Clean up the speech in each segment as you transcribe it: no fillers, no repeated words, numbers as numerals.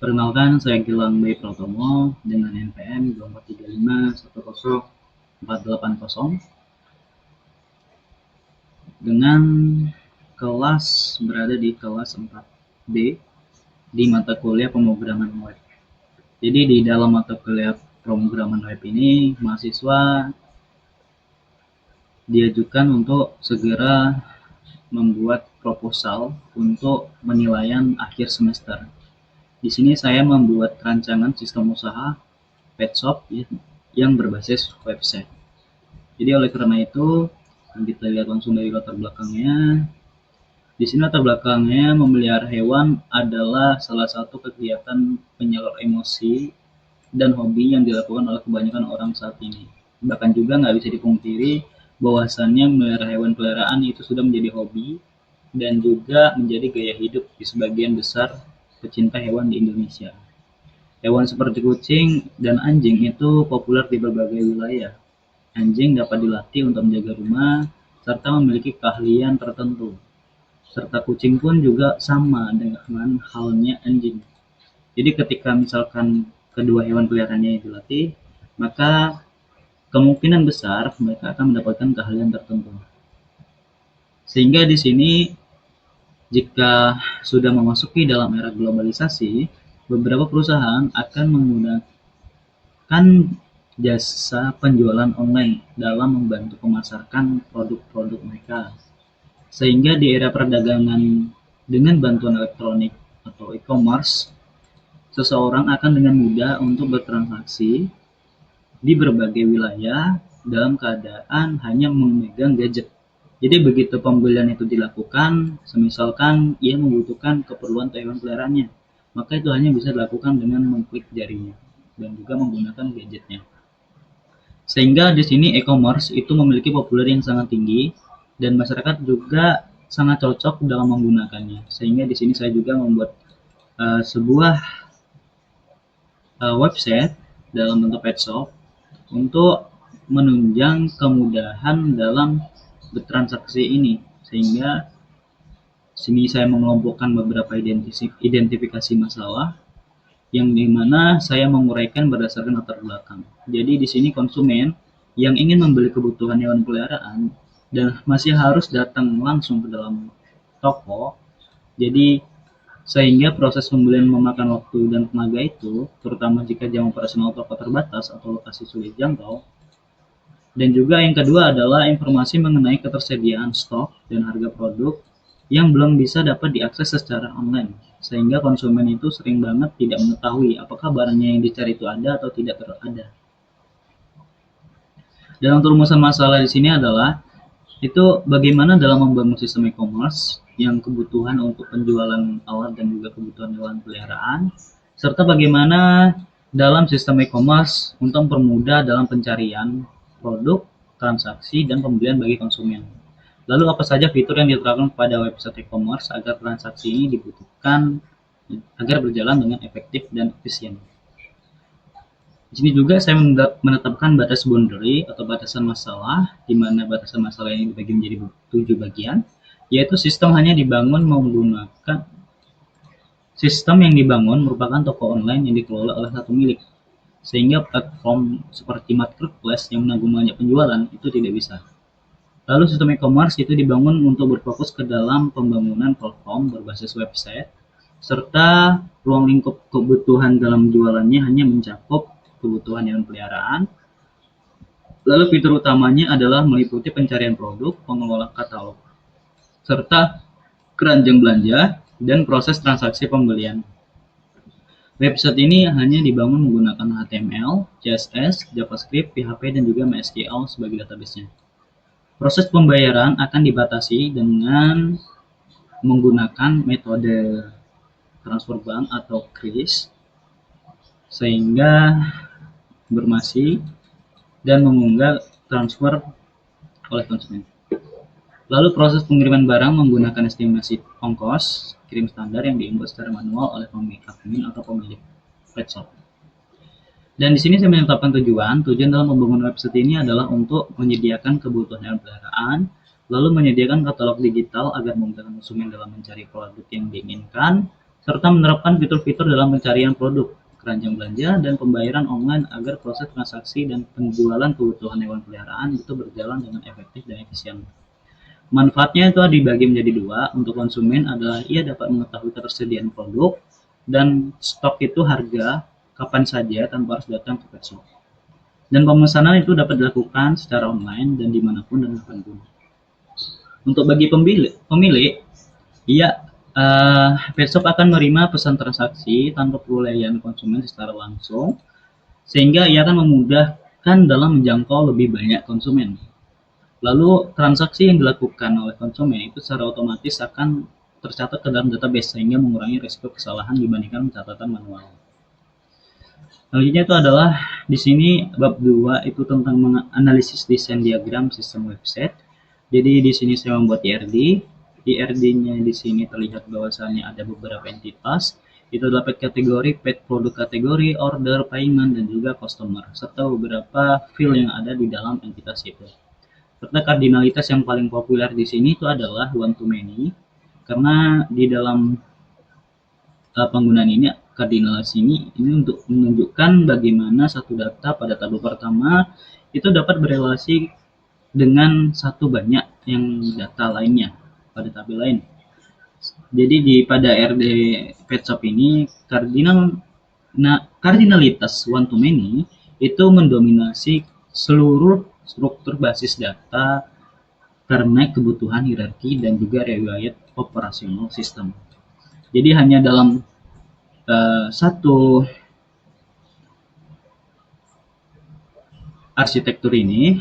Perkenalkan, saya Gilang Bayi Pratomo dengan NPM 2435104880 dengan kelas berada di kelas 4B di mata kuliah pemrograman web. Jadi di dalam mata kuliah pemrograman web ini, mahasiswa diajukan untuk segera membuat proposal untuk penilaian akhir semester. Di sini saya membuat rancangan sistem usaha pet shop yang berbasis website. Jadi oleh karena itu, kita lihat langsung dari latar belakangnya. Di sini latar belakangnya memelihara hewan adalah salah satu kegiatan penyalur emosi dan hobi yang dilakukan oleh kebanyakan orang saat ini. Bahkan juga nggak bisa dipungkiri bahwasannya memelihara hewan peliharaan itu sudah menjadi hobi dan juga menjadi gaya hidup di sebagian besar pecinta hewan di Indonesia. Hewan seperti kucing dan anjing itu populer di berbagai wilayah. Anjing dapat dilatih untuk menjaga rumah serta memiliki keahlian tertentu. Serta kucing pun juga sama dengan halnya anjing. Jadi ketika misalkan kedua hewan peliharaannya dilatih, maka kemungkinan besar mereka akan mendapatkan keahlian tertentu. Sehingga di sini jika sudah memasuki dalam era globalisasi, beberapa perusahaan akan menggunakan jasa penjualan online dalam membantu memasarkan produk-produk mereka. Sehingga di era perdagangan dengan bantuan elektronik atau e-commerce, seseorang akan dengan mudah untuk bertransaksi di berbagai wilayah dalam keadaan hanya memegang gadget. Jadi begitu pembelian itu dilakukan, semisalkan ia membutuhkan keperluan hewan peliharaannya, maka itu hanya bisa dilakukan dengan mengklik jarinya dan juga menggunakan gadgetnya. Sehingga di sini e-commerce itu memiliki populer yang sangat tinggi dan masyarakat juga sangat cocok dalam menggunakannya. Sehingga di sini saya juga membuat sebuah website dalam bentuk pet shop untuk menunjang kemudahan dalam bertransaksi ini, sehingga sini saya mengelompokkan beberapa identifikasi masalah yang dimana saya menguraikan berdasarkan latar belakang. Jadi di sini konsumen yang ingin membeli kebutuhan hewan peliharaan dan masih harus datang langsung ke dalam toko, jadi sehingga proses pembelian memakan waktu dan tenaga itu, terutama jika jam operasional toko terbatas atau lokasi sulit jangkau. Dan juga yang kedua adalah informasi mengenai ketersediaan stok dan harga produk yang belum bisa dapat diakses secara online, sehingga konsumen itu sering banget tidak mengetahui apakah barangnya yang dicari itu ada atau tidak ada. Dan untuk rumusan masalah di sini adalah itu bagaimana dalam membangun sistem e-commerce yang kebutuhan untuk penjualan alat dan juga kebutuhan hewan peliharaan, serta bagaimana dalam sistem e-commerce untuk mempermudah dalam pencarian produk, transaksi, dan pembelian bagi konsumen. Lalu apa saja fitur yang diterapkan pada website e-commerce agar transaksi ini dibutuhkan agar berjalan dengan efektif dan efisien. Di sini juga saya menetapkan batas boundary atau batasan masalah, di mana batasan masalah ini dibagi menjadi 7 bagian, yaitu sistem yang dibangun merupakan toko online yang dikelola oleh satu milik, sehingga platform seperti marketplace yang menanggung banyak penjualan itu tidak bisa. Lalu sistem e-commerce itu dibangun untuk berfokus ke dalam pembangunan platform berbasis website, serta ruang lingkup kebutuhan dalam jualannya hanya mencakup kebutuhan hewan peliharaan. Lalu fitur utamanya adalah meliputi pencarian produk, pengelola katalog, serta keranjang belanja dan proses transaksi pembelian. Website ini hanya dibangun menggunakan HTML, CSS, JavaScript, PHP, dan juga MySQL sebagai database-nya. Proses pembayaran akan dibatasi dengan menggunakan metode transfer bank atau KRIS, sehingga informasi dan mengunggah transfer oleh konsumen. Lalu proses pengiriman barang menggunakan estimasi ongkos kirim standar yang diinput secara manual oleh pemilik admin atau pemilik pet shop. Dan di sini saya menetapkan tujuan dalam membangun website ini adalah untuk menyediakan kebutuhan hewan peliharaan, lalu menyediakan katalog digital agar memudahkan konsumen dalam mencari produk yang diinginkan, serta menerapkan fitur-fitur dalam pencarian produk, keranjang belanja, dan pembayaran online agar proses transaksi dan penjualan kebutuhan hewan peliharaan itu berjalan dengan efektif dan efisien. Manfaatnya itu dibagi menjadi dua. Untuk konsumen adalah ia dapat mengetahui ketersediaan produk dan stok itu harga kapan saja tanpa harus datang ke pet shop. Dan pemesanan itu dapat dilakukan secara online dan dimanapun dan kapanpun. Untuk bagi pemilik, ia pet shop akan menerima pesan transaksi tanpa perlu layanan konsumen secara langsung, sehingga ia akan memudahkan dalam menjangkau lebih banyak konsumen. Lalu transaksi yang dilakukan oleh konsumen itu secara otomatis akan tercatat ke dalam database sehingga mengurangi risiko kesalahan dibandingkan catatan manual. Selanjutnya itu adalah di sini bab 2 itu tentang menganalisis desain diagram sistem website. Jadi di sini saya membuat IRD. IRD-nya di sini terlihat bahwasannya ada beberapa entitas. Itu adalah pet kategori, pet produk kategori, order, payment, dan juga customer, serta beberapa field yang ada di dalam entitas itu. Serta kardinalitas yang paling populer di sini itu adalah one to many, karena di dalam penggunaan ini kardinalitas ini untuk menunjukkan bagaimana satu data pada tabel pertama itu dapat berelasi dengan satu banyak yang data lainnya pada tabel lain. Jadi pada RD pet shop ini kardinalitas one to many itu mendominasi seluruh struktur basis data karena kebutuhan hierarki dan juga riwayat operasional sistem. Jadi hanya dalam satu arsitektur ini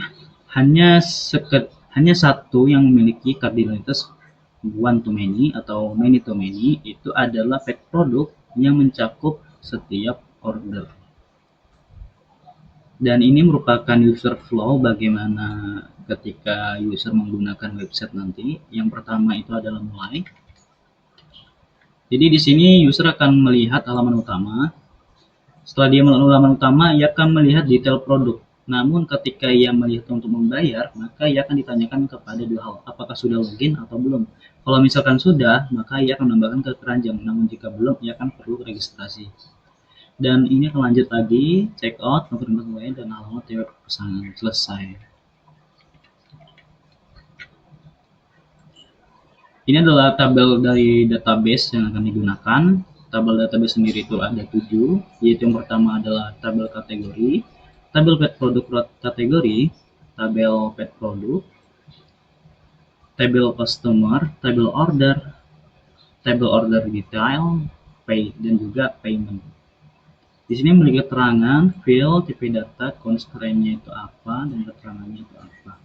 hanya satu yang memiliki kardinalitas one to many atau many to many, itu adalah pet produk yang mencakup setiap order. Dan ini merupakan user flow bagaimana ketika user menggunakan website nanti. Yang pertama itu adalah mulai. Jadi di sini user akan melihat halaman utama. Setelah dia melihat halaman utama, ia akan melihat detail produk. Namun ketika ia melihat untuk membayar, maka ia akan ditanyakan kepada dua hal, apakah sudah login atau belum. Kalau misalkan sudah, maka ia akan menambahkan ke keranjang. Namun jika belum, ia akan perlu registrasi. Dan ini akan lanjut lagi, check out, konfirmasi WA, dan alamat web pesanan. Selesai. Ini adalah tabel dari database yang akan digunakan. Tabel database sendiri itu ada 7, yaitu yang pertama adalah tabel kategori, tabel pet produk kategori, tabel pet produk, tabel customer, tabel order detail, pay, dan juga payment. Di sini memiliki keterangan, field, tipe data, constraint-nya itu apa, dan keterangannya itu apa.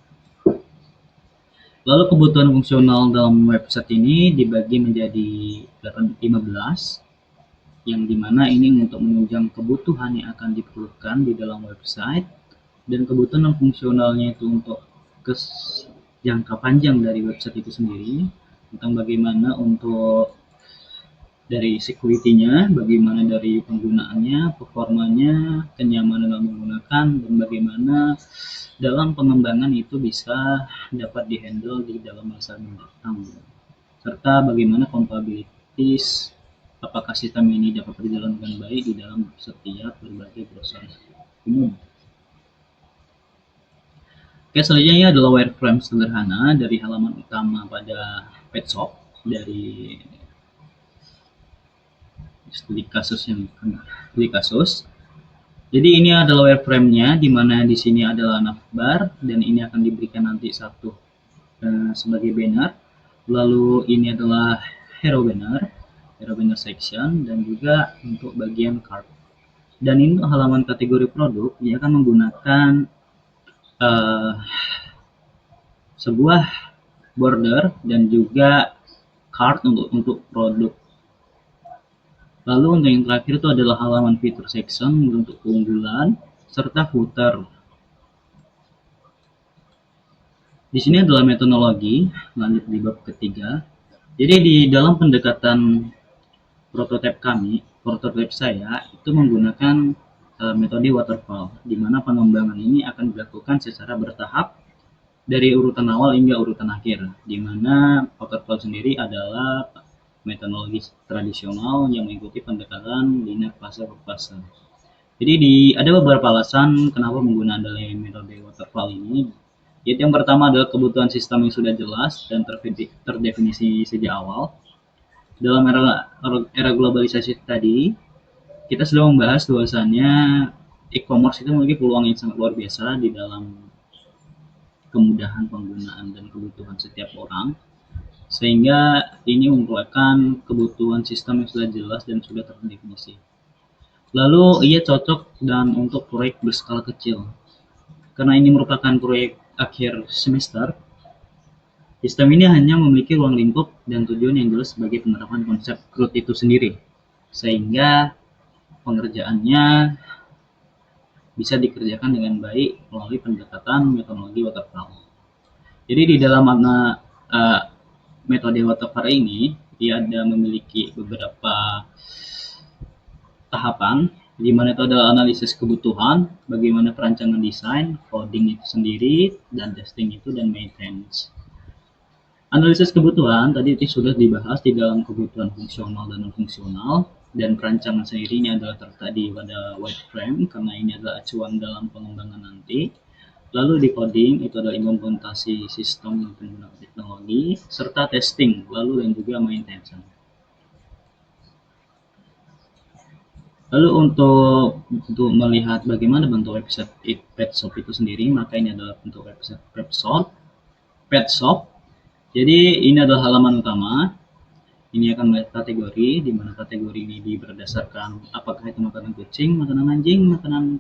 Lalu kebutuhan fungsional dalam website ini dibagi menjadi 15, yang dimana ini untuk menunjang kebutuhan yang akan diperlukan di dalam website, dan kebutuhan fungsionalnya itu untuk jangka panjang dari website itu sendiri, tentang bagaimana untuk dari security-nya, bagaimana dari penggunaannya, performanya, kenyamanan dalam menggunakan, dan bagaimana dalam pengembangan itu bisa dapat dihandle di dalam masa mendatang, serta bagaimana compatibilities, apakah sistem ini dapat berjalan dengan baik di dalam setiap berbagai proses umum. Oke, selanjutnya adalah wireframe sederhana dari halaman utama pada pet shop dari studi kasus. Jadi ini adalah wireframe-nya, di mana di sini adalah navbar, dan ini akan diberikan nanti satu sebagai banner. Lalu ini adalah hero banner section, dan juga untuk bagian card. Dan ini untuk halaman kategori produk, dia akan menggunakan sebuah border dan juga card untuk produk. Lalu untuk yang terakhir itu adalah halaman fitur section untuk keunggulan serta footer. Di sini adalah metodologi, lanjut di bab ketiga. Jadi di dalam pendekatan prototipe saya itu menggunakan metode waterfall, di mana pengembangan ini akan dilakukan secara bertahap dari urutan awal hingga urutan akhir, di mana waterfall sendiri adalah metodologi tradisional yang mengikuti pendekatan linear fase per fase. Jadi ada beberapa alasan kenapa menggunakan dalam metode waterfall ini. Yaitu yang pertama adalah kebutuhan sistem yang sudah jelas dan terdefinisi sejak awal. Dalam era globalisasi tadi, kita sudah membahas bahwasannya e-commerce itu memiliki peluang yang sangat luar biasa di dalam kemudahan penggunaan dan kebutuhan setiap orang, sehingga ini merupakan kebutuhan sistem yang sudah jelas dan sudah terdefinisi. Lalu ia cocok dan untuk proyek berskala kecil. Karena ini merupakan proyek akhir semester, sistem ini hanya memiliki ruang lingkup dan tujuan yang jelas sebagai penerapan konsep CRUD itu sendiri, sehingga pengerjaannya bisa dikerjakan dengan baik melalui pendekatan metodologi waterfall. Jadi di dalam makna metode waterfall ini, dia ada memiliki beberapa tahapan, di mana itu adalah analisis kebutuhan, bagaimana perancangan desain, coding itu sendiri, dan testing itu, dan maintenance. Analisis kebutuhan tadi itu sudah dibahas di dalam kebutuhan fungsional dan non-fungsional, dan perancangan sendiri ini adalah tertadi pada wireframe karena ini adalah acuan dalam pengembangan nanti. Lalu di coding itu adalah implementasi sistem dan penggunaan teknologi, serta testing, lalu dan juga maintenance. Lalu untuk melihat bagaimana bentuk website Petshop itu sendiri, maka ini adalah bentuk website Petshop. Jadi ini adalah halaman utama. Ini akan melihat kategori, di mana kategori ini berdasarkan apakah itu makanan kucing, makanan anjing, makanan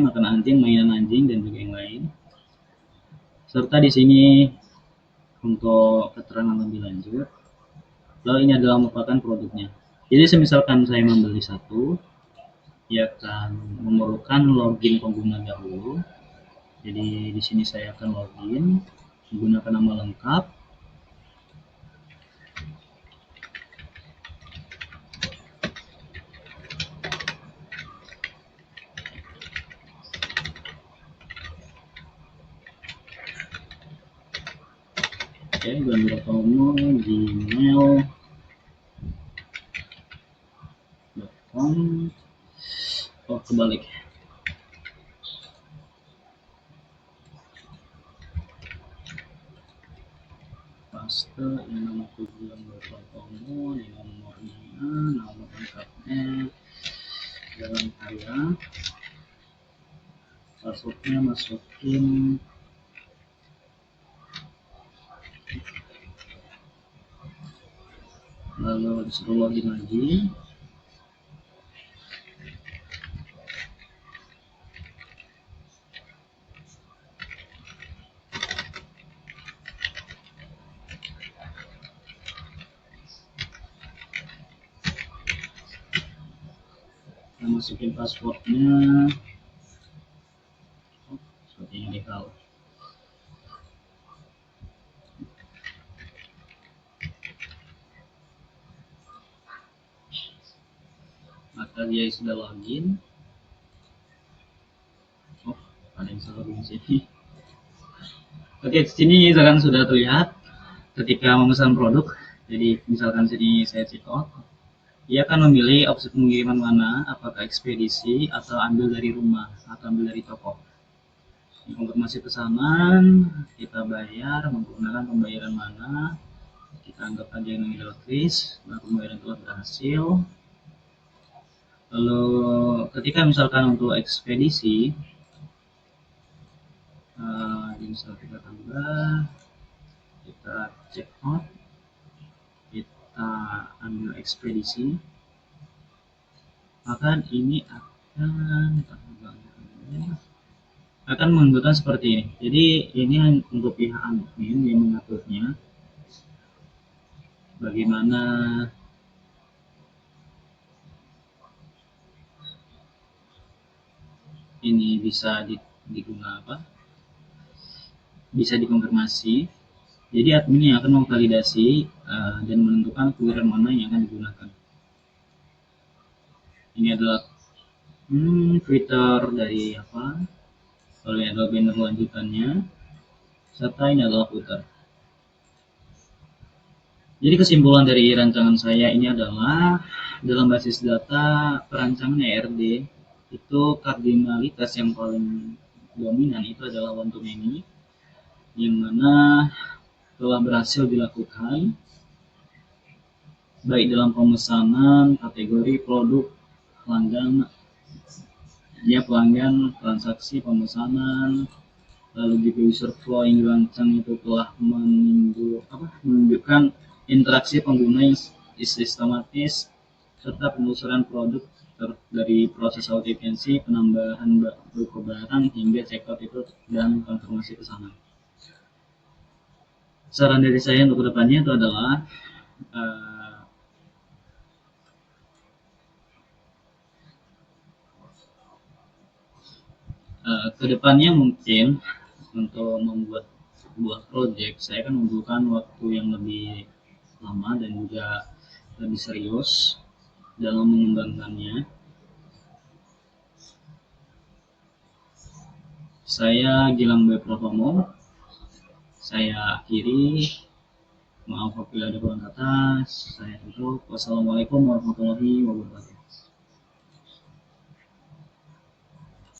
makanan anjing, mainan anjing, dan juga yang lain. Serta di sini untuk keterangan lebih lanjut. Lalu ini adalah merupakan produknya. Jadi misalkan saya membeli satu, ia akan memerlukan login pengguna dahulu. Jadi di sini saya akan login menggunakan nama lengkap. Oke, Gandrotomo gmail.com. Kebalik. Paste ini nama tujuan Gandrotomo, ini nomornya, nama lengkapnya, jalan kaya, passwordnya masukin lalu disuruh login lagi. Masukin passwordnya sepertinya default. Maka dia sudah login. Ada yang salah di sini. Oke, di sini misalkan sudah terlihat ketika memesan produk. Jadi misalkan sini saya check out, ia akan memilih opsi pengiriman mana, apakah ekspedisi atau ambil dari rumah atau ambil dari toko. Konfirmasi pesanan, kita bayar menggunakan pembayaran mana, kita anggap aja yang gratis, pembayaran telah berhasil. Lalu ketika misalkan untuk ekspedisi, misal kita tambah, kita check out, kita ambil ekspedisi, maka ini akan menunjukkan seperti ini. Jadi ini untuk pihak admin yang mengaturnya, bagaimana ini bisa digunakan, bisa dikonfirmasi. Jadi admin yang akan memvalidasi dan menentukan kurir mana yang akan digunakan. Ini adalah Twitter dari apa, lalu ini adalah banner lanjutannya, serta ini adalah footer. Jadi kesimpulan dari rancangan saya ini adalah dalam basis data perancangan ERD itu kardinalitas yang paling dominan itu adalah one to many, yang mana telah berhasil dilakukan baik dalam pemesanan, kategori produk, pelanggan, pelanggan, transaksi, pemesanan, lalu juga user flow yang dirancang itu telah menunjukkan interaksi pengguna yang sistematis serta penelusuran produk dari proses autentifikasi, penambahan buku barang hingga checkout itu dan konfirmasi pesanan. Saran dari saya untuk kedepannya itu adalah uh, kedepannya mungkin untuk membuat sebuah project saya akan membutuhkan waktu yang lebih lama dan juga lebih serius dalam mengembangkannya. Saya Gilang B. Pratomo. Saya akhiri. Maaf apabila ada kurang kata. Saya tutup. Wassalamualaikum warahmatullahi wabarakatuh.